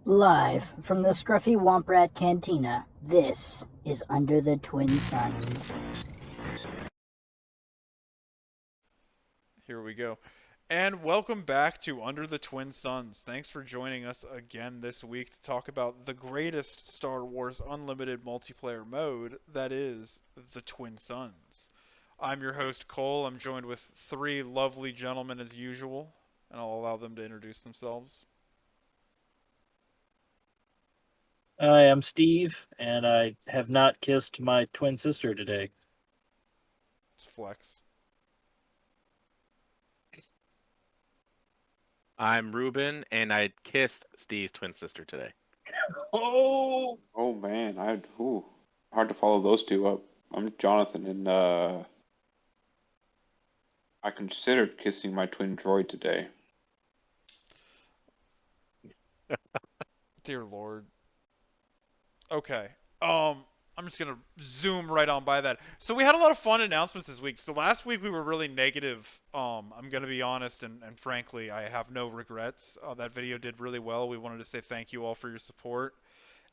Live from the Scruffy Womp Rat Cantina, this is Under the Twin Suns. Here we go. And welcome back to Under the Twin Suns. Thanks for joining us again this week to talk about the greatest Star Wars Unlimited multiplayer mode, that is, the Twin Suns. I'm your host, Cole. I'm joined with three lovely gentlemen as usual, and I'll allow them to introduce themselves. Hi, I'm Steve, and I have not kissed my twin sister today. It's Flex. I'm Ruben, and I kissed Steve's twin sister today. Oh! Oh man, hard to follow those two up. I'm Jonathan, and I considered kissing my twin droid today. Dear Lord. Okay. I'm just gonna zoom right on by that. So we had a lot of fun announcements this week. So last week we were really negative. I'm gonna be honest, and frankly, I have no regrets. That video did really well. We wanted to say thank you all for your support,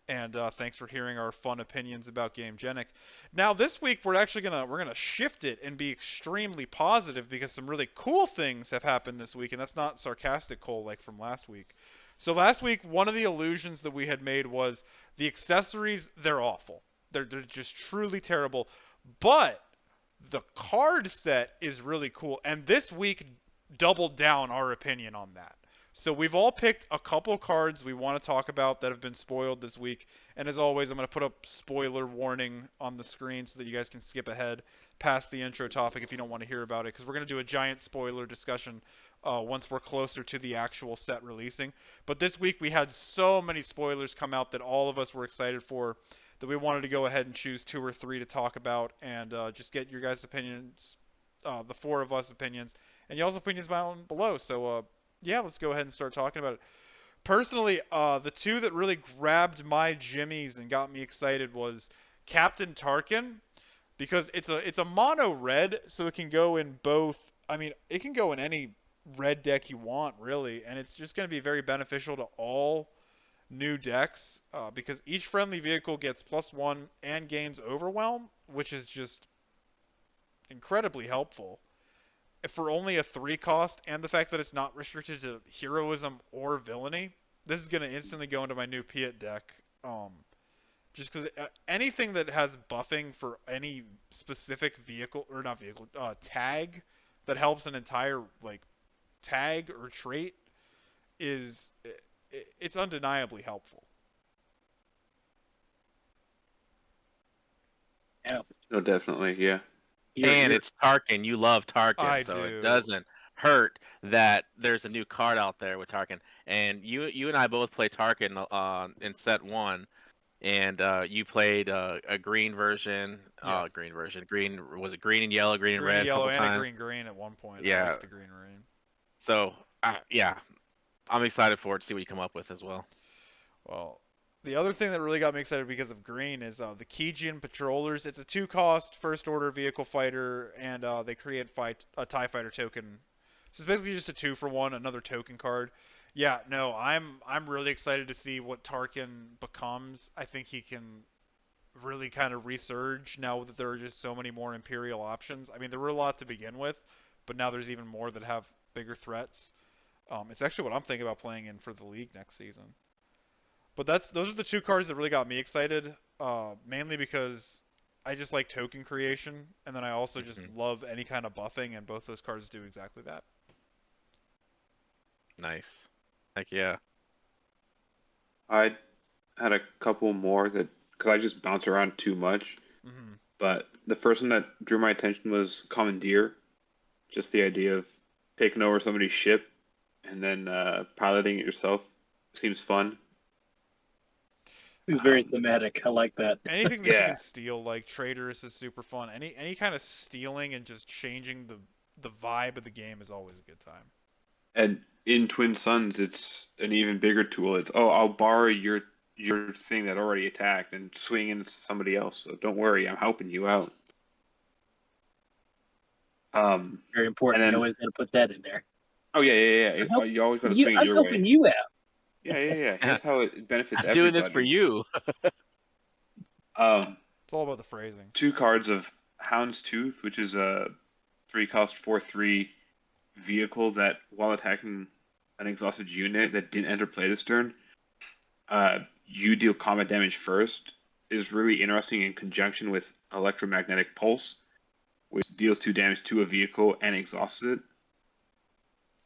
and thanks for hearing our fun opinions about GameGenic. Now this week we're actually gonna shift it and be extremely positive because some really cool things have happened this week, and that's not sarcastic, Cole, like from last week. So last week, one of the illusions that we had made was the accessories, they're awful. They're just truly terrible. But the card set is really cool. And this week doubled down our opinion on that. So we've all picked a couple cards we want to talk about that have been spoiled this week. And as always, I'm going to put up spoiler warning on the screen so that you guys can skip ahead past the intro topic if you don't want to hear about it. Because we're going to do a giant spoiler discussion once we're closer to the actual set releasing. But this week we had so many spoilers come out that all of us were excited for that we wanted to go ahead and choose two or three to talk about and just get your guys' opinions, the four of us opinions, and y'all's opinions down below. So yeah, let's go ahead and start talking about it. Personally, the two that really grabbed my jimmies and got me excited was Captain Tarkin, because it's a mono red, so it can go in both. I mean, it can go in any red deck you want, really, and it's just going to be very beneficial to all new decks because each friendly vehicle gets +1 and gains Overwhelm, which is just incredibly helpful for only a 3 cost, and the fact that it's not restricted to heroism or villainy. This is going to instantly go into my new Piet deck. Just because anything that has buffing for any specific vehicle, or not vehicle, tag that helps an entire like tag or trait is it's undeniably helpful. Yeah. No, definitely, yeah. And it's Tarkin. You love Tarkin, I so do. it doesn't hurt that there's a new card out there with Tarkin. And you and I both played Tarkin in set one, and you played a green version. Yeah. Green version. Green was it green and yellow, green and Green and red a yellow couple and a times. green at one point. I Yeah. liked the green rain. So yeah, I'm excited for it to see what you come up with as well. Well, the other thing that really got me excited because of green is the Kijian Patrollers. It's a 2-cost first order vehicle fighter, and they create a TIE fighter token. So it's basically just a 2-for-1, another token card. Yeah, no, I'm really excited to see what Tarkin becomes. I think he can really kind of resurge now that there are just so many more Imperial options. I mean, there were a lot to begin with, but now there's even more that have bigger threats. It's actually what I'm thinking about playing in for the league next season. But those are the two cards that really got me excited, mainly because I just like token creation, and then I also just love any kind of buffing, and both those cards do exactly that. Nice. Heck yeah. I had a couple more that because I just bounce around too much. Mm-hmm. But the first one that drew my attention was Commandeer. Just the idea of taking over somebody's ship and then piloting it yourself seems fun. It's very thematic. I like that. Anything that you Yeah. can steal, like Traitorous, is super fun. Any kind of stealing and just changing the vibe of the game is always a good time. And in Twin Suns, it's an even bigger tool. It's, oh, I'll borrow your thing that already attacked and swing into somebody else. So don't worry, I'm helping you out. Very important. And then, You always got to put that in there. oh yeah. You always got to swing it I'm your helping way. you out. Yeah. Here's how it benefits I'm doing this for everybody. you. It's all about the phrasing. 2 cards of Hound's Tooth, which is a 3-cost 4/3 vehicle that, while attacking an exhausted unit that didn't enter play this turn, you deal combat damage first, is really interesting in conjunction with Electromagnetic Pulse, which deals 2 damage to a vehicle and exhausts it.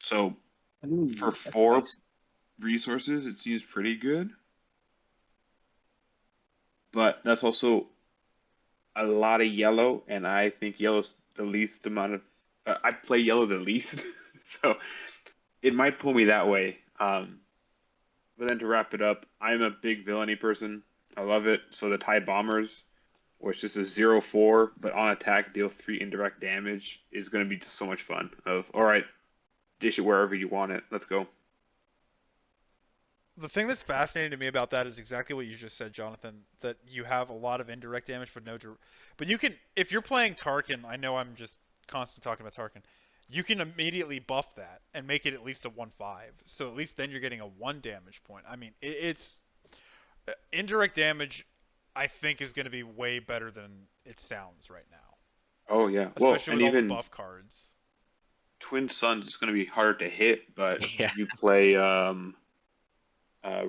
So Ooh, for that's 4 nice. resources, it seems pretty good. But that's also a lot of yellow, and I think yellow's the least amount of. I play yellow the least, so it might pull me that way. But then to wrap it up, I'm a big villainy person. I love it. So the Tide Bombers, which is a 0/4, but on attack deal 3 indirect damage, is going to be just so much fun. All right, dish it wherever you want it. Let's go. The thing that's fascinating to me about that is exactly what you just said, Jonathan. That you have a lot of indirect damage, but but you can, if you're playing Tarkin. I know I'm just constant talking about Tarkin. You can immediately buff that and make it at least a 1/5. So at least then you're getting a 1 damage point. I mean, it's indirect damage. I think is going to be way better than it sounds right now, Oh yeah. Well, especially and with all the even buff cards. Twin Suns is going to be harder to hit, but Yeah. you play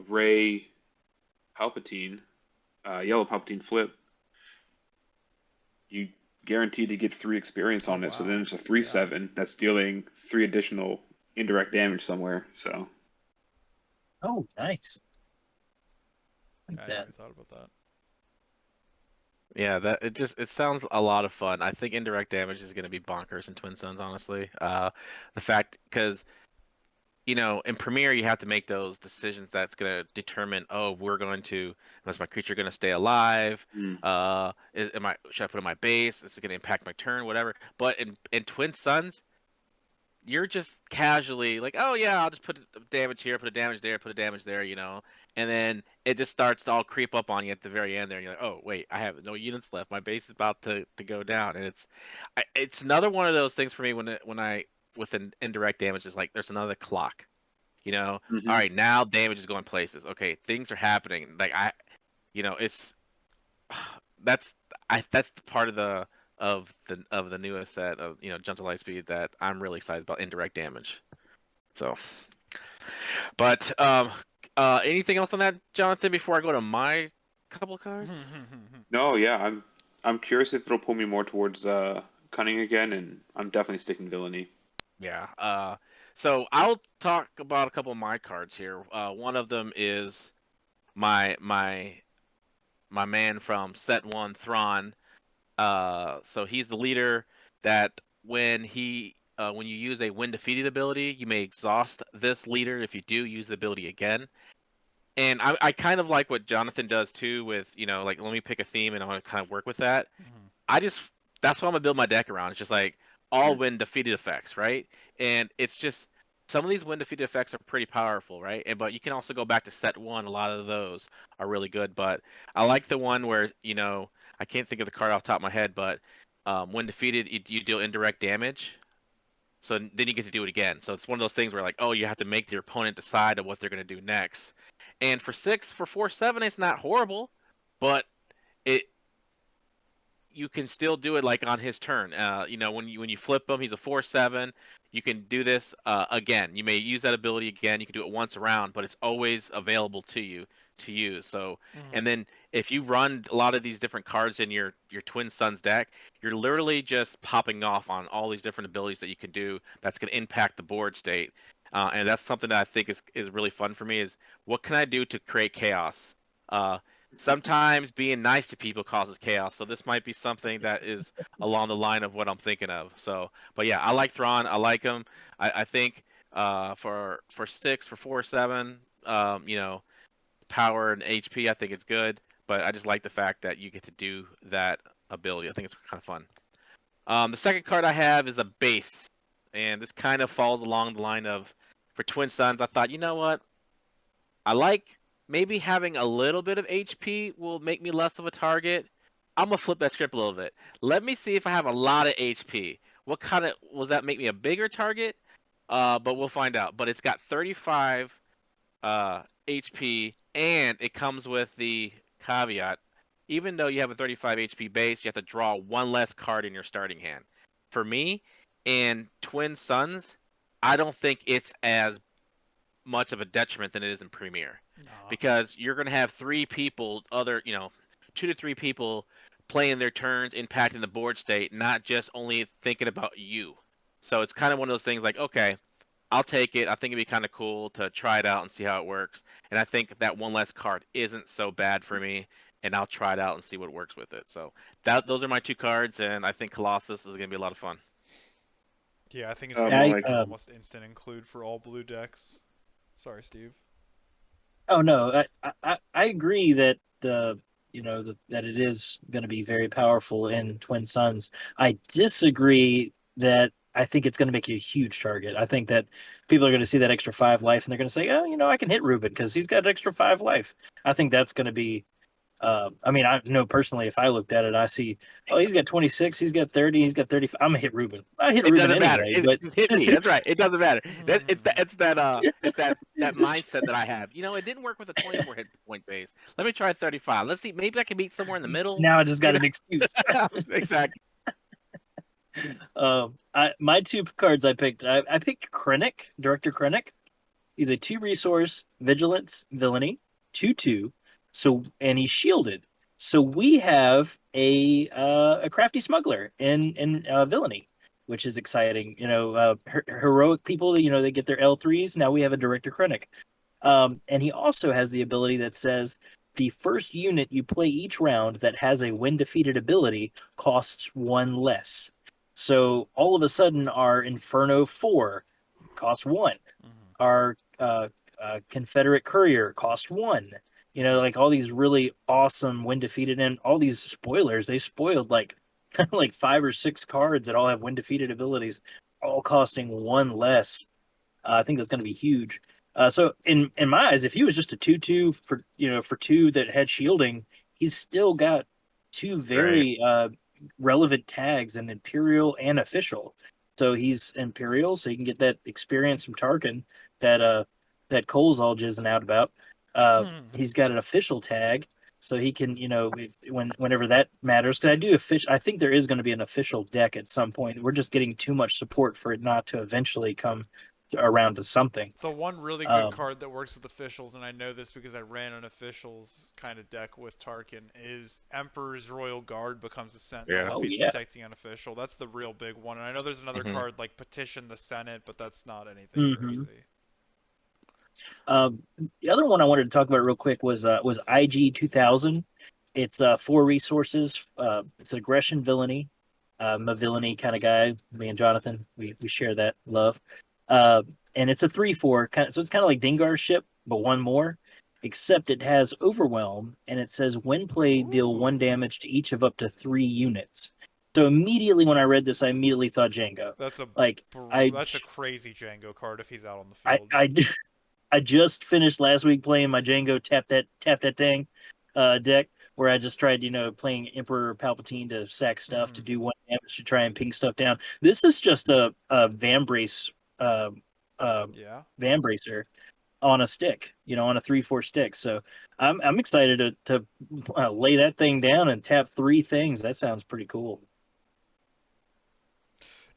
Ray Palpatine, Yellow Palpatine flip, you guaranteed to get 3 experience on Oh, it. So wow. then it's a 3/7 that's dealing 3 additional indirect damage somewhere. So Oh, nice. Like I that. never thought about that. Yeah, that it sounds a lot of fun. I think indirect damage is going to be bonkers in Twin Suns, honestly. The fact because in Premiere you have to make those decisions that's going to determine, oh, is my creature going to stay alive? mm, Should I put in my base? This is going to impact my turn, whatever. But in Twin Suns, you're just casually like, oh yeah, I'll just put damage here, put a damage there, put a damage there, and then it just starts to all creep up on you at the very end there, and you're like, oh wait, I have no units left, my base is about to go down, and it's another one of those things for me when I with an indirect damage is like there's another clock, all mhm. right, now damage is going places, okay, things are happening, like it's that's that's the part of the newest set of Gentle Lightspeed that I'm really excited about indirect damage. So, but anything else on that, Jonathan? Before I go to my couple of cards. No, yeah, I'm curious if it'll pull me more towards cunning again, and I'm definitely sticking villainy. Yeah. So I'll talk about a couple of my cards here. One of them is my man from set one, Thrawn. So he's the leader that when you use a when defeated ability, you may exhaust this leader. If you do, use the ability again. And I kind of like what Jonathan does too with, like let me pick a theme and I want to kind of work with that. I just That's what I'm gonna build my deck around. It's just like all Mm, when defeated effects, right? And it's just some of these when defeated effects are pretty powerful, right? But you can also go back to set one. A lot of those are really good. But I like the one where I can't think of the card off the top of my head, but when defeated, you deal indirect damage. So then you get to do it again. So it's one of those things where like, oh, you have to make your opponent decide on what they're gonna do next. And for 4/7, it's not horrible, but it you can still do it like on his turn. When you flip him, he's a 4/7. You can do this again. You may use that ability again. You can do it once around, but it's always available to you to use. So, and then if you run a lot of these different cards in your Twin Suns deck, you're literally just popping off on all these different abilities that you can do. That's going to impact the board state, and that's something that I think is really fun for me. Is what can I do to create chaos? Uh, Sometimes being nice to people causes chaos. So this might be something that is along the line of what I'm thinking of. So, but yeah, I like Thrawn. I like him. I think for 6 for 4/7, power and HP, I think it's good. But I just like the fact that you get to do that ability. I think it's kind of fun. The second card I have is a base, and this kind of falls along the line of for Twin Suns. I thought, you know what? I like maybe having a little bit of HP will make me less of a target. I'm gonna flip that script a little bit. Let me see if I have a lot of HP. What kind of will that make me a bigger target? But we'll find out. But it's got 35 HP, and it comes with the caveat. Even though you have a 35 HP base, you have to draw one less card in your starting hand. For me, in Twin Suns, I don't think it's as much of a detriment than it is in Premier, Nah. because you're going to have three people, 2 to 3 people playing their turns, impacting the board state, not just only thinking about you. So it's kind of one of those things like, okay, I'll take it. I think it'd be kind of cool to try it out and see how it works. And I think that one less card isn't so bad for me, and I'll try it out and see what works with it. So those are my 2 cards, and I think Colossus is going to be a lot of fun. Yeah, I think it's Um, gonna be I like, an almost instant include for all blue decks. Sorry, Steve. Oh no, I agree that that it is going to be very powerful in Twin Suns. I disagree that I think it's going to make you a huge target. I think that people are going to see that extra 5 life and they're going to say, oh, I can hit Ruben because he's got extra 5 life. I think that's going to be. I mean, I know personally, if I looked at it, I see, oh, he's got 26, he's got 30, he's got 35. I'm gonna hit Ruben. I hit It Ruben doesn't matter. anyway, It but just hit this me. That's right. It doesn't matter. It's that this mindset that I have. It didn't work with a 24 hit point base. Let me try 35. Let's see. Maybe I can meet somewhere in the middle. now I just got an excuse. Exactly. My 2 cards I picked Krennic, Director Krennic. He's a 2 resource vigilance villainy, 2/2. And he's shielded. So we have a crafty smuggler in villainy, which is exciting. Heroic people. They get their L3s. Now we have a Director Krennic. And he also has the ability that says the first unit you play each round that has a when defeated ability costs 1 less. So all of a sudden, our Inferno 4 costs 1. Our Confederate Courier cost 1. Like all these really awesome when defeated, and all these spoilers. They spoiled like 5 or 6 cards that all have when defeated abilities, all costing 1 less. I think that's going to be huge. So in my eyes, if he was just a 2/2 for 2 that had shielding, he's still got 2 very relevant tags in Imperial and Official. So he's Imperial, so he can get that experience from Tarkin that Cole's all jizzing out about. He's got an Official tag, so he can whenever that matters. Because I think there is going to be an official deck at some point. We're just getting too much support for it not to eventually come around to something. The one really good card that works with officials, and I know this because I ran an officials kind of deck with Tarkin, is Emperor's Royal Guard becomes a sentinel if he's protecting an official. That's the real big one. And I know there's another card like Petition the Senate, but that's not anything crazy. The other one I wanted to talk about real quick was IG 2000. It's 4 resources. It's aggression villainy. I'm a villainy kind of guy. Me and Jonathan, we share that love. And it's a 3/4, so it's kind of like Dengar's ship, but 1 more. Except it has overwhelm, and it says when played, deal 1 damage to each of up to 3 units. So immediately when I read this, I immediately thought Django. That's a crazy Django card if he's out on the field. I just finished last week playing my Django tap that thing deck, where I just tried playing Emperor Palpatine to sack stuff to do 1 damage to try and ping stuff down. This is just a Vambrace Vambracer on a stick, on a 3/4 stick. So I'm excited to lay that thing down and tap 3 things. That sounds pretty cool.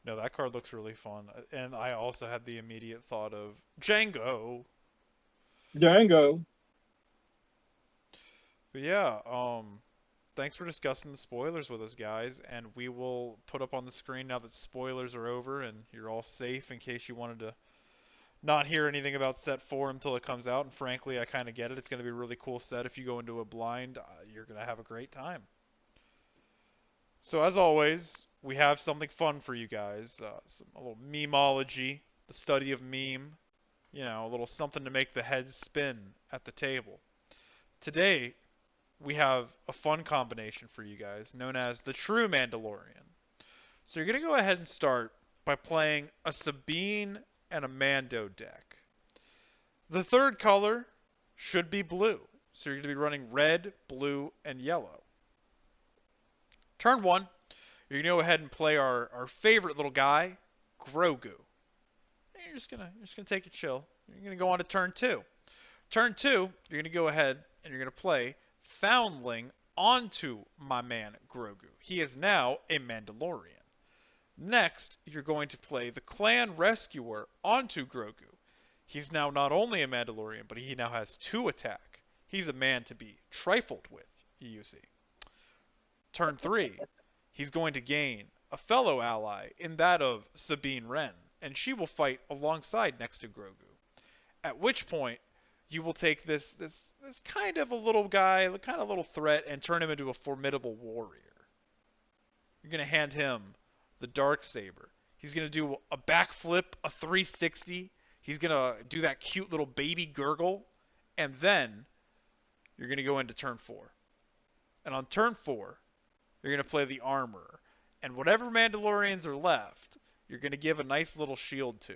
No, that card looks really fun, and I also had the immediate thought of Django. But yeah, thanks for discussing the spoilers with us, guys, and we will put up on the screen now that spoilers are over and you're all safe in case you wanted to not hear anything about set 4 until it comes out. And frankly, I kind of get it. It's going to be a really cool set. If you go into a blind, you're going to have a great time. So as always, we have something fun for you guys. A little Memeology, the study of meme. A little something to make the head spin at the table. Today, we have a fun combination for you guys known as the True Mandalorian. So you're going to go ahead and start by playing a Sabine and a Mando deck. The third color should be blue. So you're going to be running red, blue, and yellow. Turn 1, you're going to go ahead and play our favorite little guy, Grogu. You're just gonna take it chill. You're going to go on to turn 2. Turn 2, you're going to go ahead and you're going to play Foundling onto my man Grogu. He is now a Mandalorian. Next, you're going to play the Clan Rescuer onto Grogu. He's now not only a Mandalorian, but he now has 2 attack. He's a man to be trifled with, you see. Turn 3, he's going to gain a fellow ally in that of Sabine Wren, and she will fight alongside next to Grogu. At which point, you will take this kind of a little guy, kind of little threat, and turn him into a formidable warrior. You're going to hand him the Darksaber. He's going to do a backflip, a 360. He's going to do that cute little baby gurgle. And then you're going to go into turn 4. And on turn 4, you're going to play the Armorer. And whatever Mandalorians are left, you're going to give a nice little shield to.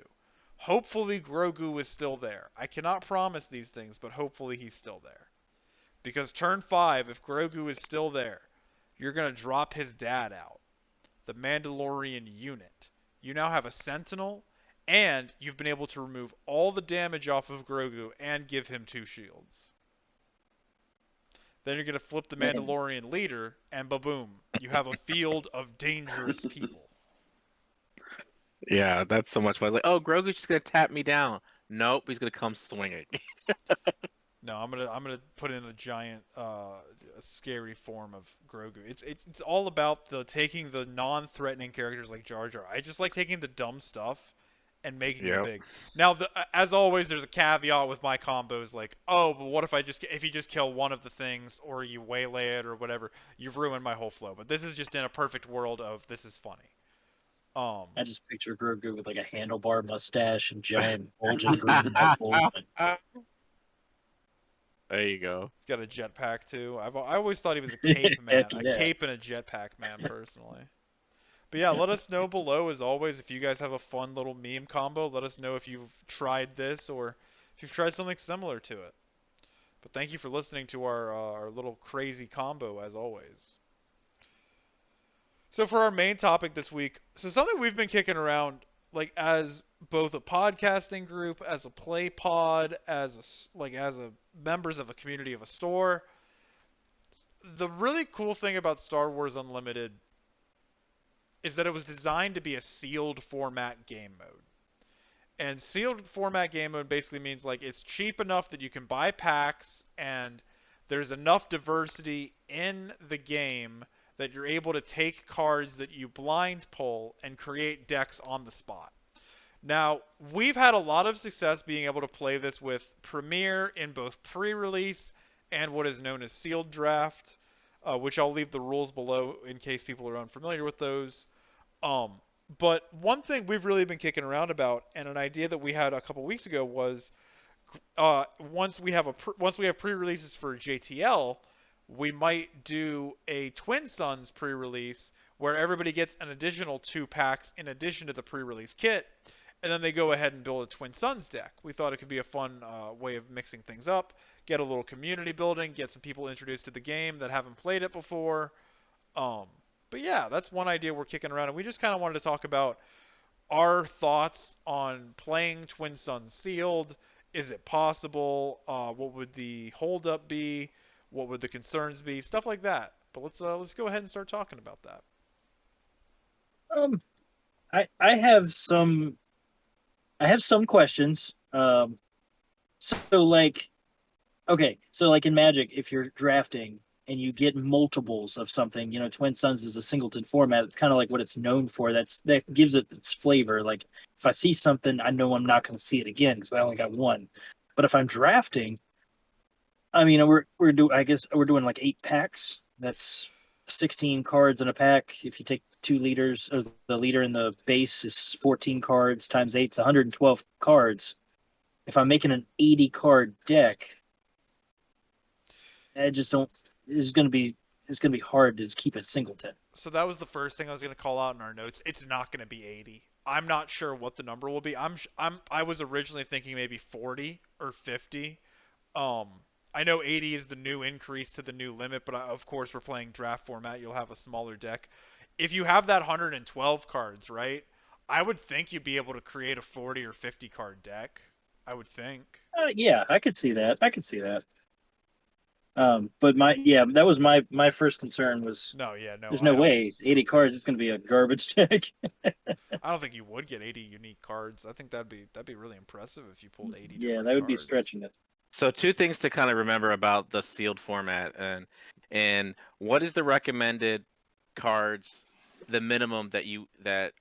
Hopefully Grogu is still there. I cannot promise these things, but hopefully he's still there. Because turn 5, if Grogu is still there, you're going to drop his dad out. The Mandalorian unit. You now have a Sentinel, and you've been able to remove all the damage off of Grogu and give him 2 shields. Then you're going to flip the Mandalorian leader, and ba-boom, you have a field of dangerous people. Yeah, that's so much fun. Like, oh, Grogu's just gonna tap me down. Nope, he's gonna come swinging. No, I'm gonna put in a giant, scary form of Grogu. It's all about taking the non-threatening characters like Jar Jar. I just like taking the dumb stuff and making it big. Now, as always, there's a caveat with my combos. Like, oh, but what if you just kill one of the things, or you waylay it, or whatever? You've ruined my whole flow. But this is just in a perfect world of this is funny. I just picture Grogu with like a handlebar mustache and giant bulging green muscles. There you go. He's got a jetpack too. I always thought he was a cape man, Heck a yeah. cape and a jetpack man personally. But yeah, let us know below as always if you guys have a fun little meme combo. Let us know if you've tried this or if you've tried something similar to it. But thank you for listening to our little crazy combo as always. So for our main topic this week, so something we've been kicking around, like as both a podcasting group, as a play pod, as a members of a community of a store. The really cool thing about Star Wars Unlimited is that it was designed to be a sealed format game mode. And sealed format game mode basically means like it's cheap enough that you can buy packs and there's enough diversity in the game that you're able to take cards that you blind pull and create decks on the spot. Now, we've had a lot of success being able to play this with Premiere in both pre-release and what is known as sealed draft, which I'll leave the rules below in case people are unfamiliar with those. But one thing we've really been kicking around about, and an idea that we had a couple weeks ago was, once we have pre-releases for JTL, we might do a Twin Suns pre-release where everybody gets an additional 2 packs in addition to the pre-release kit, and then they go ahead and build a Twin Suns deck. We thought it could be a fun way of mixing things up, get a little community building, get some people introduced to the game that haven't played it before. But yeah, that's one idea we're kicking around, and we just kind of wanted to talk about our thoughts on playing Twin Suns sealed. Is it possible? What would the holdup be? What would the concerns be? Stuff like that. But let's go ahead and start talking about that. I have some questions. So like in Magic, if you're drafting and you get multiples of something, Twin Suns is a singleton format. It's kind of like what it's known for. That gives it its flavor. Like if I see something, I know I'm not going to see it again because I only got one. But if I'm drafting, I mean, we're doing like 8 packs. That's 16 cards in a pack. If you take 2 leaders, or the leader in the base is 14 cards times 8, it's 112 cards. If I'm making an 80 card deck, it's gonna be hard to keep it singleton. So that was the first thing I was going to call out in our notes. It's not going to be 80. I'm not sure what the number will be. I was originally thinking maybe 40 or 50. I know 80 is the new increase to the new limit, but of course we're playing draft format. You'll have a smaller deck. If you have that 112 cards, right, I would think you'd be able to create a 40 or 50 card deck. I would think. Yeah, I could see that. But that was my first concern was No, yeah, no, there's I no don't. way 80 cards. It's going to be a garbage deck. I don't think you would get 80 unique cards. I think that'd be really impressive if you pulled 80 Yeah, different that would be cards. stretching it. So two things to kind of remember about the sealed format, and what is the recommended cards, the minimum that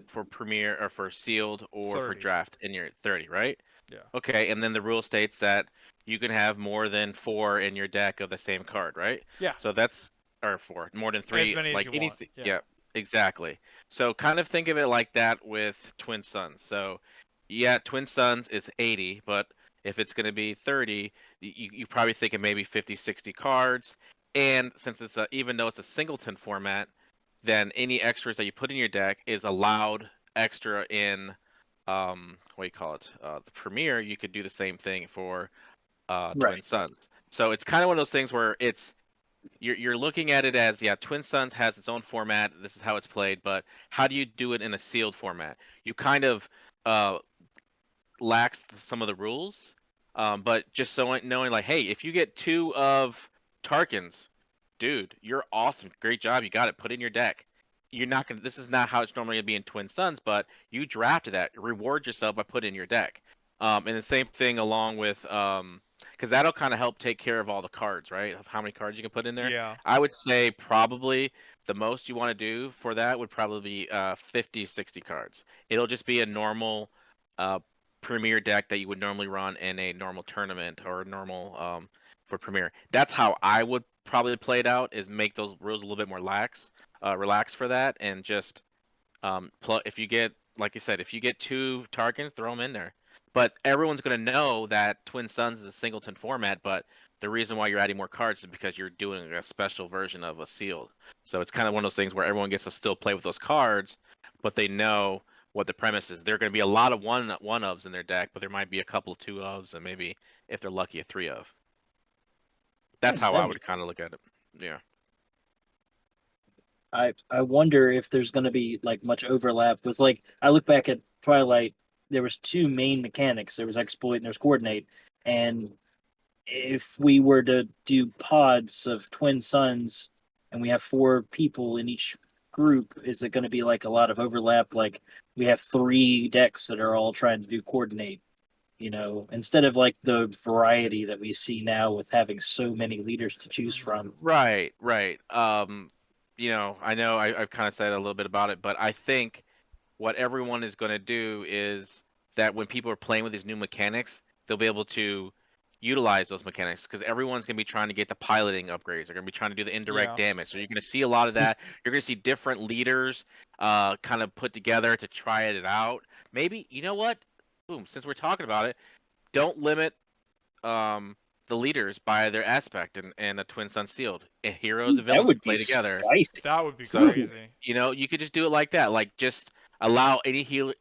for Premier or for sealed or for 30. draft in your 30, right? Yeah. Okay, and then the rule states that you can have more than 4 in your deck of the same card, right? Yeah. So that's or 4, more than As 3, many as like you want. anything. Yeah. Yeah, exactly. So kind of think of it like that with Twin Suns. So yeah, Twin Suns is 80, but if it's going to be 30, you probably think of maybe 50, 60 cards. And since it's even though it's a singleton format, then any extras that you put in your deck is allowed extra in what do you call it? The Premier. You could do the same thing for Twin Right. Suns. So it's kind of one of those things where it's you're looking at it as, yeah, Twin Suns has its own format. This is how it's played, but how do you do it in a sealed format? You kind of uh, lax some of the rules, but just so knowing like, hey, if you get 2 of Tarkins, dude, you're awesome. Great job. You got it. Put it in your deck. You're not gonna. This is not how it's normally gonna be in Twin Suns, but you drafted that. Reward yourself by putting it in your deck. And the same thing along with because that'll kind of help take care of all the cards, right? Of how many cards you can put in there. Yeah. I would say probably the most you want to do for that would probably be 50, 60 cards. It'll just be a normal uh, Premier deck that you would normally run in a normal tournament or a normal for Premier. That's how I would probably play it out. Is make those rules a little bit more relaxed for that, and just if you get, like you said, if you get 2 Tarkins, throw them in there. But everyone's going to know that Twin Suns is a singleton format, but the reason why you're adding more cards is because you're doing a special version of a sealed. So it's kind of one of those things where everyone gets to still play with those cards, but they know what the premise is. There are going to be a lot of one ofs in their deck, but there might be a couple of 2 ofs, and maybe if they're lucky, a 3 of. That's how I That would makes kind of look at it. Yeah. I wonder if there's going to be like much overlap with like I look back at Twilight. There was 2 main mechanics. There was exploit and there's coordinate. And if we were to do pods of Twin Suns and we have 4 people in each group, is it going to be like a lot of overlap? Like we have 3 decks that are all trying to do coordinate, instead of like the variety that we see now with having so many leaders to choose from. Right, right. I know I've kind of said a little bit about it, but I think what everyone is going to do is that when people are playing with these new mechanics, they'll be able to utilize those mechanics because everyone's going to be trying to get the piloting upgrades. They're going to be trying to do the indirect Yeah. damage. So you're going to see a lot of that. You're going to see different leaders kind of put together to try it out. Maybe, you know what? Boom, since we're talking about it, don't limit um, the leaders by their aspect and a Twin Sun sealed. Heroes and That villains would can be play together. spicy. That would be So, crazy. you could just do it like that. Like just allow any hero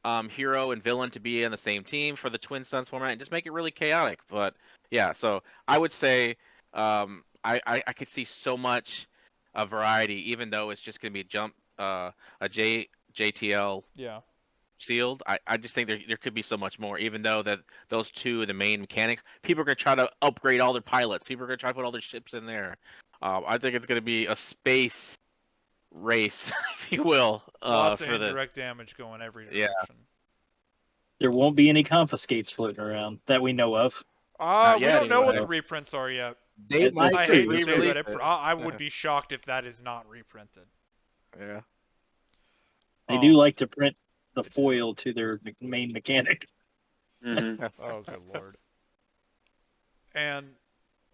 and villain to be on the same team for the Twin Suns format and just make it really chaotic. But yeah, so I would say I could see so much variety, even though it's just gonna be a JTL Yeah. sealed. I just think there could be so much more, even though that those 2 are the main mechanics. People are gonna try to upgrade all their pilots. People are gonna try to put all their ships in there. I think it's gonna be a space race, if you will, Lots of for this. indirect damage going every Yeah, direction. There won't be any confiscates floating around that we know of. not We yet don't know what anyway. the reprints are yet. They That's might I true. hate to That's say true. that re-release it. I would be shocked if that is not reprinted. Yeah. They do Um, like to print the they do. foil to their main mechanic. Mm-hmm. Oh, good lord. And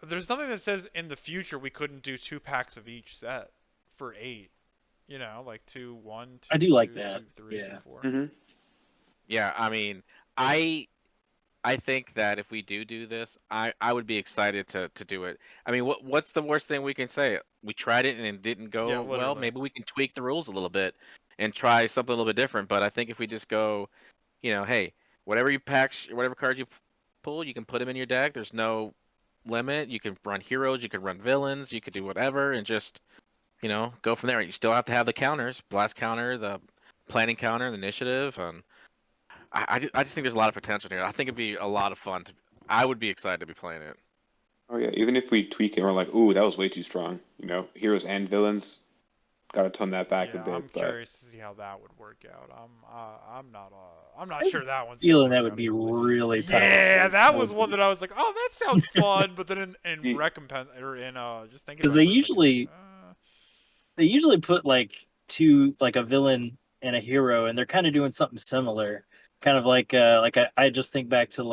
there's nothing that says in the future we couldn't do 2 packs of each set for 8. Like 2, 1, I 2, do like 2, that. 2, 3, 2, Yeah. 4. Mm-hmm. Yeah, I mean, I I think that if we do this, I would be excited to do it. I mean, what's the worst thing we can say? We tried it and it didn't Yeah, go well. literally. Maybe we can tweak the rules a little bit and try something a little bit different. But I think if we just go, hey, whatever you whatever cards you pull, you can put them in your deck. There's no limit. You can run heroes, you can run villains, you could do whatever, and just go from there. You still have to have the counters, blast counter, the planning counter, the initiative, and I just think there's a lot of potential here. I think it'd be a lot of fun. I would be excited to be playing it. Oh yeah, even if we tweak it, we're like, ooh, that was way too strong. You know, heroes and villains, gotta tone that back a Yeah, I'm bit. But curious to see how that would work out. I'm not I have sure a that one's gonna feeling work that would out be easily. really Yeah, powerful. that was one that I was like, oh, that sounds fun, but then in See, recompense or in just thinking Because about it for a second, like, they usually put like two, like a villain and a hero, and they're kind of doing something similar. Kind of like I just think back to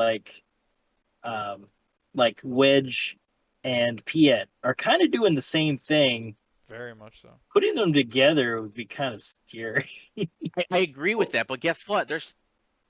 um like Wedge and Piet are kind of doing the same thing. very much so. Putting them together would be kind of scary. I agree with well, that, but guess what? There's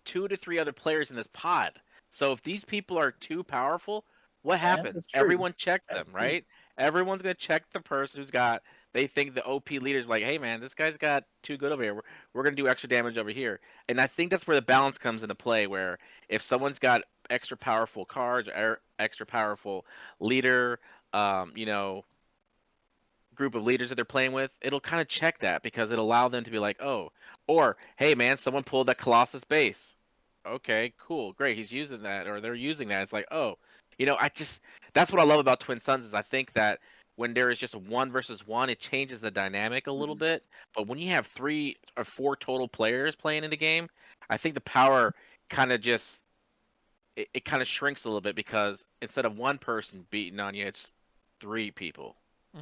2 to 3 other players in this pod. So if these people are too powerful, what Yeah, happens? that's true. Everyone checks That's them, true. right? Everyone's gonna check the person who's got. They think the OP leader's like, hey man, this guy's got too good over here. We're gonna do extra damage over here, and I think that's where the balance comes into play. Where if someone's got extra powerful cards or extra powerful leader, you know, group of leaders that they're playing with, it'll kind of check that because it'll allow them to be like, oh, or hey man, someone pulled that Colossus base. Okay, cool, great, he's using that, or they're using that. It's like, oh, I just that's what I love about Twin Suns is I think that when there is just a 1 versus 1, it changes the dynamic a little mhm. bit. But when you have 3 or 4 total players playing in the game, I think the power kind of just it kind of shrinks a little bit because instead of one person beating on you, it's 3 people. Hmm.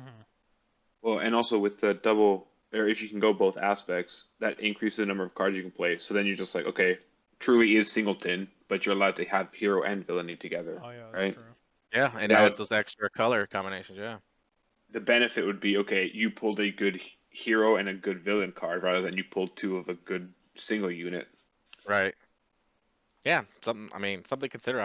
Well, and also with the double, or if you can go both aspects, that increases the number of cards you can play. So then you're just like, okay, truly is singleton, but you're allowed to have hero and villainy together, Oh yeah, that's right? true. Yeah, and now That it's those extra color combinations. Yeah. the benefit would be, okay, you pulled a good hero and a good villain card rather than you pulled two of a good single unit. Right. Yeah. Something. I mean, something to consider.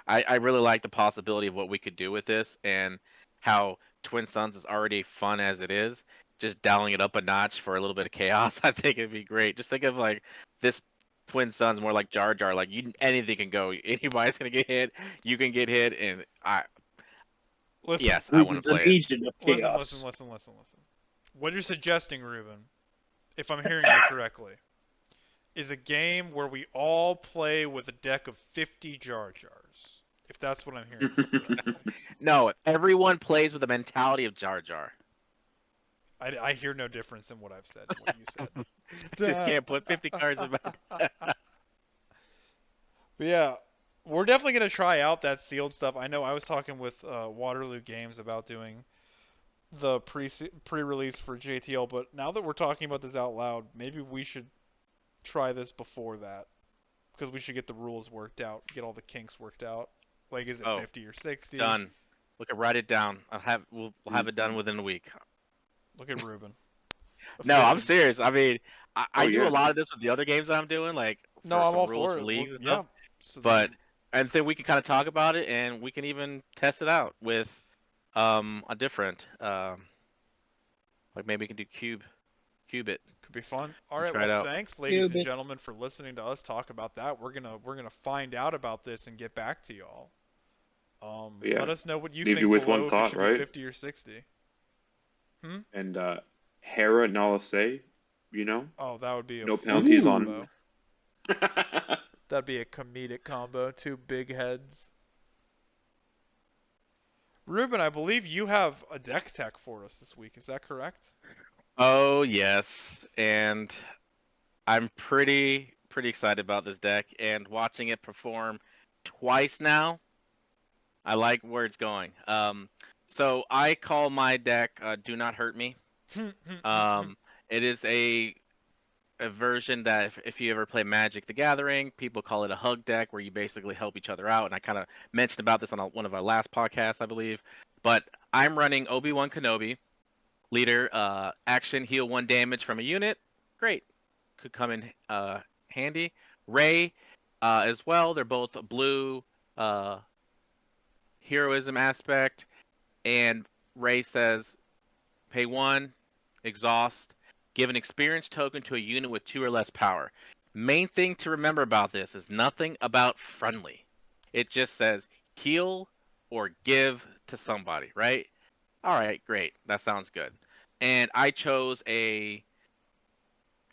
I really like the possibility of what we could do with this and how Twin Suns is already fun as it is. Just dialing it up a notch for a little bit of chaos. I think it'd be great. Just think of like this Twin Suns more like Jar Jar. Like anything can go. Anybody's gonna get hit. You can get hit, and Listen, yes, I want to Ruben's a play it. legion of listen, listen, chaos. listen, listen, listen. What you're suggesting, Ruben, if I'm hearing you correctly, is a game where we all play with a deck of 50 Jar Jars. If that's what I'm hearing you correctly. No, everyone plays with the mentality of Jar Jar. I hear no difference in what I've said and what you Just said. can't put 50 cards in my. But yeah, we're definitely gonna try out that sealed stuff. I know I was talking with Waterloo Games about doing the pre-release for JTL, but now that we're talking about this out loud, maybe we should try this before that because we should get the rules worked out, get all the kinks worked out. Like, is it Oh, 50 or 60? done. Look, write it down. We'll have it done within a week. Look at Ruben. No, I'm Efficient. serious. I mean, I Oh do a yeah. lot of this with the other games that I'm doing, like No, for I'm some all rules for for it. Well, leagues and yeah. stuff. So But then, and then we can kind of talk about it, and we can even test it out with a different like maybe we can do Cubit could be fun. All and right. try Well, it out. thanks, ladies and Stupid. gentlemen, for listening to us talk about that. We're gonna find out about this and get back to y'all. But yeah. Let us know what you Leave you think with one below if it thought, should be right? 50 or 60. Hmm. And Hera Nalase, you know, Oh, that would be a no funny penalties on. combo. That'd be a comedic combo. Two big heads. Ruben, I believe you have a deck tech for us this week. Is that correct? Oh yes, and I'm pretty excited about this deck and watching it perform twice now. I like where it's going. So I call my deck "Do Not Hurt Me." Um, it is a version that if you ever play Magic: The Gathering, people call it a hug deck, where you basically help each other out. And I kind of mentioned about this on one of our last podcasts, I believe. But I'm running Obi-Wan Kenobi, leader, action, heal 1 damage from a unit. Great, could come in handy. Ray, as well. They're both blue, uh, heroism aspect, and Ray says pay 1, exhaust, give an experience token to a unit with 2 or less power. Main thing to remember about this is nothing about friendly. It just says heal or give to somebody, right? All right, great. That sounds good. And I chose a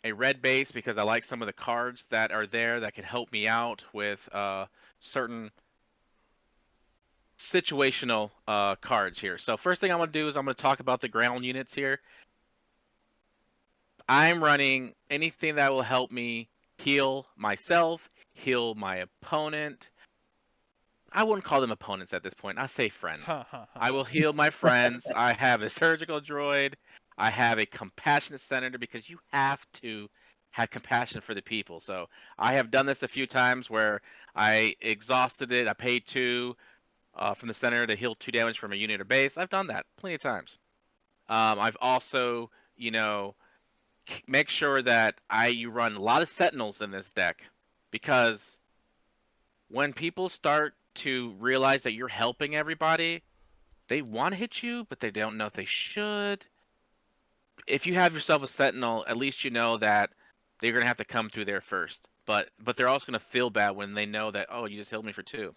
a red base because I like some of the cards that are there that can help me out with certain situational cards here. So first thing I'm going to do is I'm going to talk about the ground units here. I'm running anything that will help me heal myself, heal my opponent. I wouldn't call them opponents at this point. I say friends. I will heal my friends. I have a surgical droid. I have a compassionate senator because you have to have compassion for the people. So I have done this a few times where I exhausted it. I paid 2 from the senator to heal 2 damage from a unit or base. I've done that plenty of times. I've also, make sure that you run a lot of sentinels in this deck because when people start to realize that you're helping everybody, they want to hit you, but they don't know if they should. If you have yourself a sentinel, at least you know that they're gonna have to come through there first. But they're also gonna feel bad when they know that, oh, you just healed me for 2.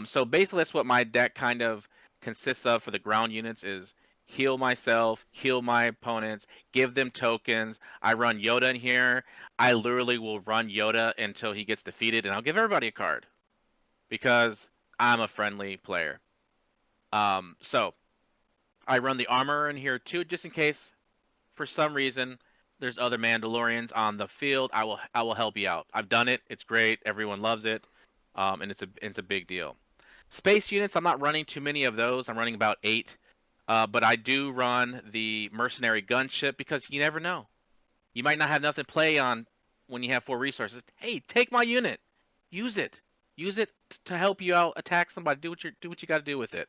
So basically that's what my deck kind of consists of for the ground units is heal myself, heal my opponents, give them tokens. I run Yoda in here. I literally will run Yoda until he gets defeated, and I'll give everybody a card because I'm a friendly player. So I run the armor in here too, just in case for some reason there's other Mandalorians on the field. I will help you out. I've done it. It's great. Everyone loves it, and it's a big deal. Space units, I'm not running too many of those. I'm running about 8. But I do run the mercenary gunship because you never know. You might not have nothing to play on when you have 4 resources. Hey, take my unit. Use it. Use it to help you out, attack somebody. Do what you got to do with it.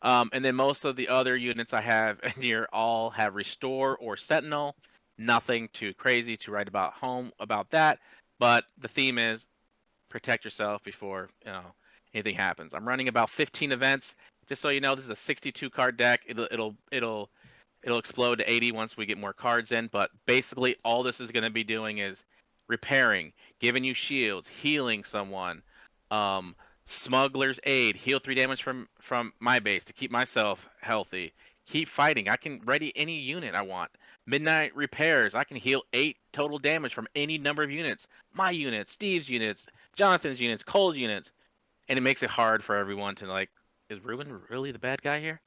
And then most of the other units I have in here all have restore or sentinel. Nothing too crazy to write about home about that. But the theme is protect yourself before anything happens. I'm running about 15 events. Just so you know, this is a 62 card deck. It'll explode to 80 once we get more cards in. But basically, all this is going to be doing is repairing, giving you shields, healing someone, um, smuggler's aid, heal 3 damage from my base to keep myself healthy. Keep fighting. I can ready any unit I want. Midnight repairs. I can heal 8 total damage from any number of units. My units, Steve's units, Jonathan's units, Cole's units, and it makes it hard for everyone to like. Is Ruben really the bad guy here?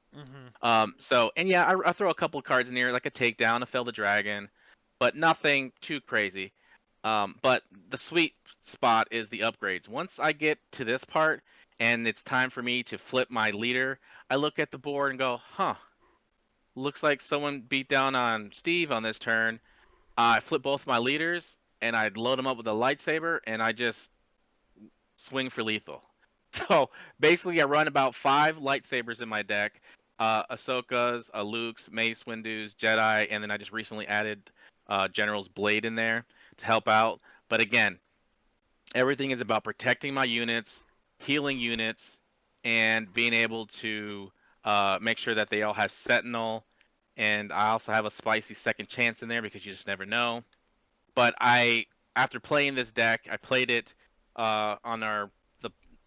So and yeah, I throw a couple of cards in here, like a takedown, a fell the dragon, but nothing too crazy. But the sweet spot is the upgrades. Once I get to this part and it's time for me to flip my leader, I look at the board and go, huh, looks like someone beat down on Steve on this turn. I flip both my leaders and I load them up with a lightsaber and I just swing for lethal. So basically, I run about 5 lightsabers in my deck. Ahsoka's, Luke's, Mace Windu's, Jedi, and then I just recently added General's Blade in there to help out. But again, everything is about protecting my units, healing units, and being able to make sure that they all have Sentinel. And I also have a spicy second chance in there because you just never know. But after playing this deck, I played it on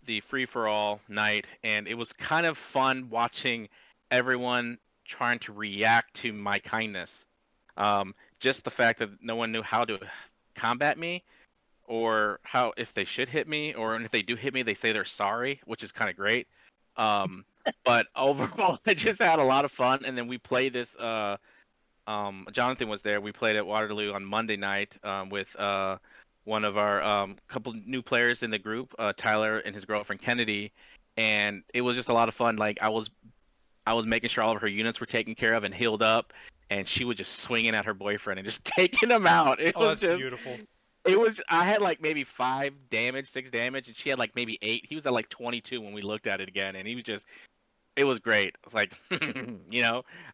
the free for all night, and it was kind of fun watching everyone trying to react to my kindness. Just the fact that no one knew how to combat me, or how if they should hit me, or if they do hit me, they say they're sorry, which is kind of great. But overall, I just had a lot of fun, and then we played this. Jonathan was there. We played at Waterloo on Monday night with one of our couple new players in the group, Tyler and his girlfriend Kennedy, and it was just a lot of fun. Like I was making sure all of her units were taken care of and healed up, and she was just swinging at her boyfriend and just taking him out. It Oh, was that's just, beautiful. it was. I had like maybe 5 damage, 6 damage, and she had like maybe 8. He was at like 22 when we looked at it again, and he was just it was great. It's like,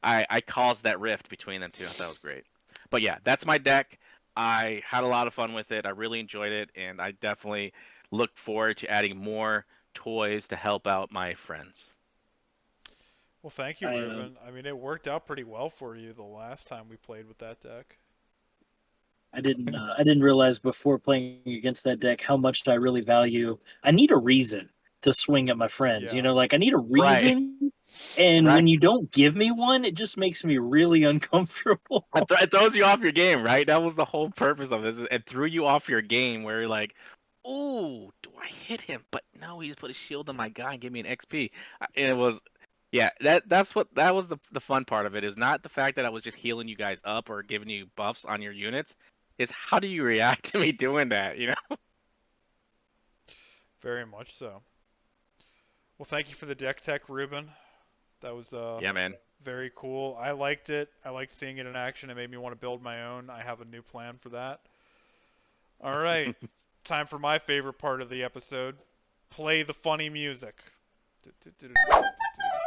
I caused that rift between them two. I thought it was great. But yeah, that's my deck. I had a lot of fun with it. I really enjoyed it, and I definitely look forward to adding more toys to help out my friends. Well, thank you, Ruben. I mean, it worked out pretty well for you the last time we played with that deck. I didn't realize before playing against that deck how much I really value. I need a reason to swing at my friends. Yeah. Like I need a Right. reason And Right. when you don't give me one, it just makes me really uncomfortable. It throws you off your game, right? That was the whole purpose of this. It threw you off your game where you're like, ooh, do I hit him? But no, he just put a shield on my guy and gave me an XP. And it was, yeah, that was the fun part of it, is not the fact that I was just healing you guys up or giving you buffs on your units. Is how do you react to me doing that, you know? Very much so. Well, thank you for the deck tech, Ruben. That was Yeah, man. very cool. I liked it. I liked seeing it in action. It made me want to build my own. I have a new plan for that. All right. Time for my favorite part of the episode. Play the funny music.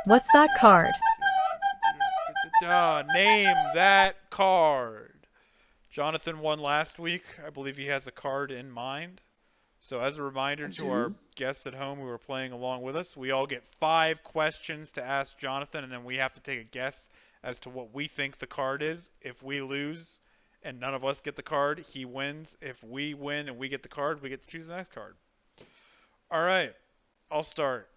What's that card? Name that card. Jonathan won last week. I believe he has a card in mind. So as a reminder to our guests at home who are playing along with us, we all get 5 questions to ask Jonathan, and then we have to take a guess as to what we think the card is. If we lose and none of us get the card, he wins. If we win and we get the card, we get to choose the next card. All right, I'll start.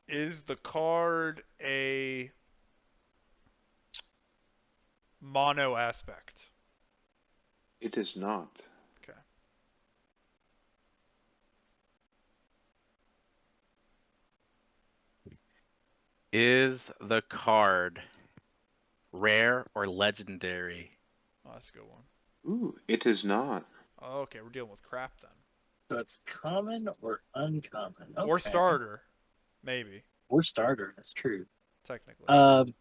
Is the card a mono aspect? It is not. Okay. Is the card rare or legendary? Oh, that's a good one. Ooh, it is not. Oh, okay, we're dealing with crap then. So it's common or uncommon? Or Okay. starter, maybe, Or starter, that's true. technically.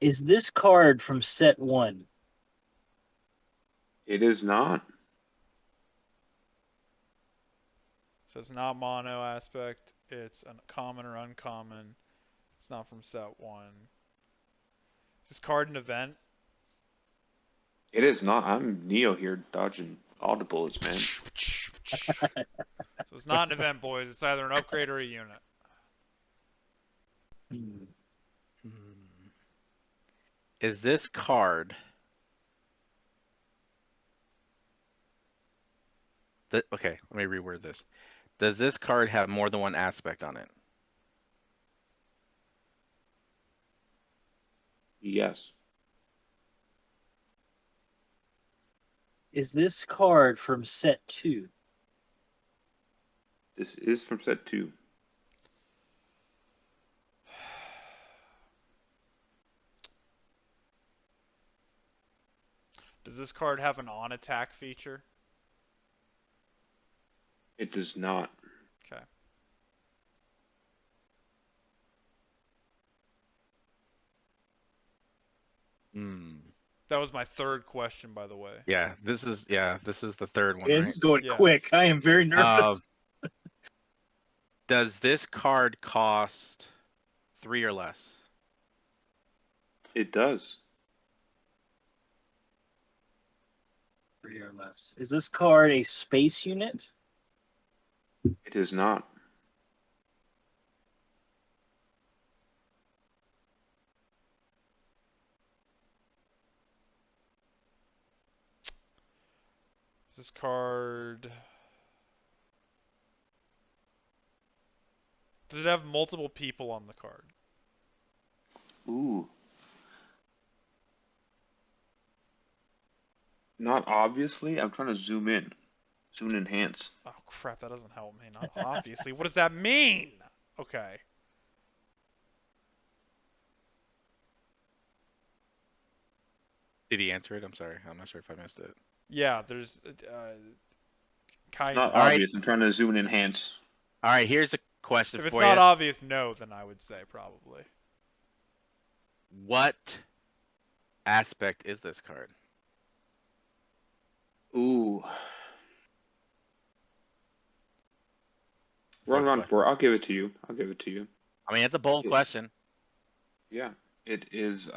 Is this card from set 1? It is not. So it's not mono aspect. It's common or uncommon. It's not from set 1. Is this card an event? It is not. I'm Neo here dodging audibles, man. So it's not an event, boys. It's either an upgrade or a unit. Is this card okay, let me reword this. Does this card have more than one aspect on it? Yes. Is this card from set 2? This is from set 2. Does this card have an on attack feature? It does not. Okay. That was my third question, by the way. Yeah, this is the third one, Yeah, right? this is going Yes. quick. I am very nervous. Does this card cost 3 or less? It does. 3 or less. Is this card a space unit? It is not. Is this card... Does it have multiple people on the card? Ooh. Not obviously. I'm trying to zoom in. Zoom and enhance. Oh crap, that doesn't help me. Not obviously. What does that mean? Okay. Did he answer it? I'm sorry. I'm not sure if I missed it. Yeah, there's kind Not of. All right. obvious. I'm trying to zoom and enhance. All right, here's a question If it's for not you. obvious, no, then I would say probably. What aspect is this card? Ooh. We're on Fourth round question. 4. I'll give it to you. I'll give it to you. I mean, it's a bold question. Yeah. It is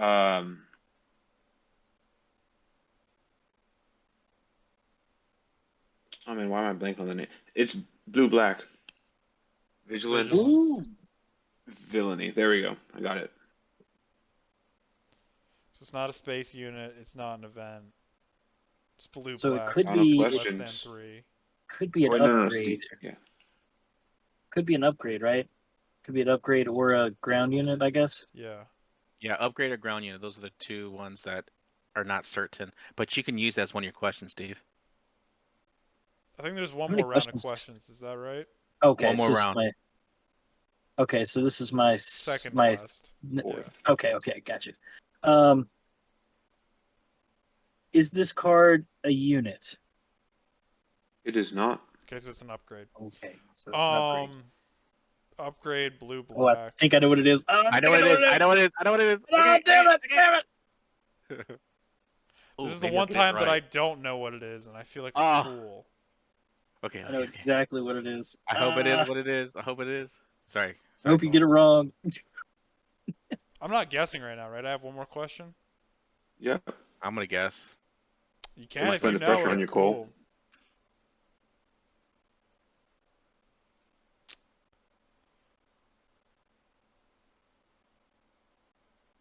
I mean, why am I blanking on the name? It's blue black. Vigilance. Vigilance. Villainy. There we go. I got it. So it's not a space unit. It's not an event. It's blue So black. it could Final be less than questions. 3. Could be an Oh, no, upgrade. Steve. Yeah. Could be an upgrade, right? Could be an upgrade or a ground unit, I guess. Yeah. Yeah, upgrade or ground unit. Those are the two ones that are not certain, but you can use as one of your questions, Steve. I think there's one How many more round of questions? questions. Is that right? Okay, One more so this is round. my. Okay, so this is my Second to my. last. Fourth. Okay, gotcha. Is this card a unit? It is not. Okay, so it's an upgrade. Okay, so it's an upgrade. Upgrade blue Oh, I black. think I know what it is. Oh, I know what it is. I know what it is. I know what it is. Oh, Okay, damn it! okay. Damn it! Ooh, This is the maybe I'll one get it time that I right. don't know what it is, and I feel like Ah. a fool. Okay, I know okay. exactly what it is. I hope it is what it is. I hope it is. Sorry. I hope you get it wrong. I'm not guessing right now, right? I have one more question. Yep. I'm gonna guess. You can Am I if you putting the know pressure it. on you, Cole? Cool.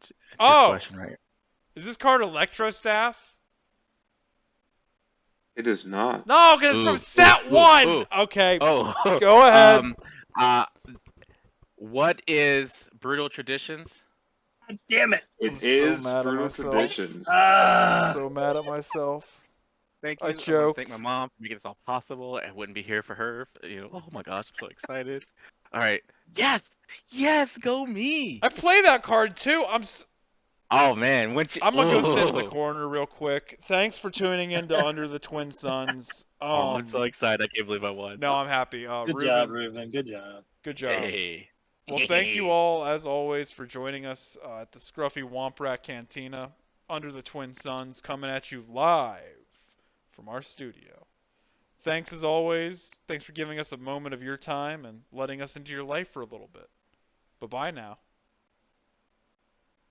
It's your Oh! question, right? Is this card Electro Staff? It is not. No, because it's from set one! Ooh. Okay, Oh. go ahead. Uh, what is Brutal Traditions? Damn it! It I'm so is mad at Brutal myself. Traditions. So mad at myself. Thank I you. I want to joked. thank my mom for making this all possible. I wouldn't be here for her. Oh my gosh, I'm so excited. All right. Yes! Yes, go me! I play that card too. Oh man, when you... I'm gonna go sit in the Ooh. corner real quick. Thanks for tuning in to Under the Twin Suns. Oh, I'm so excited. I can't believe I won. No, I'm happy. Good Ruben, job, Ruben. Good job. good job. Hey. Well, thank you all, as always, for joining us at the Scruffy Womp Rat Cantina, Under the Twin Suns, coming at you live from our studio. Thanks, as always. Thanks for giving us a moment of your time and letting us into your life for a little bit. Bye-bye now.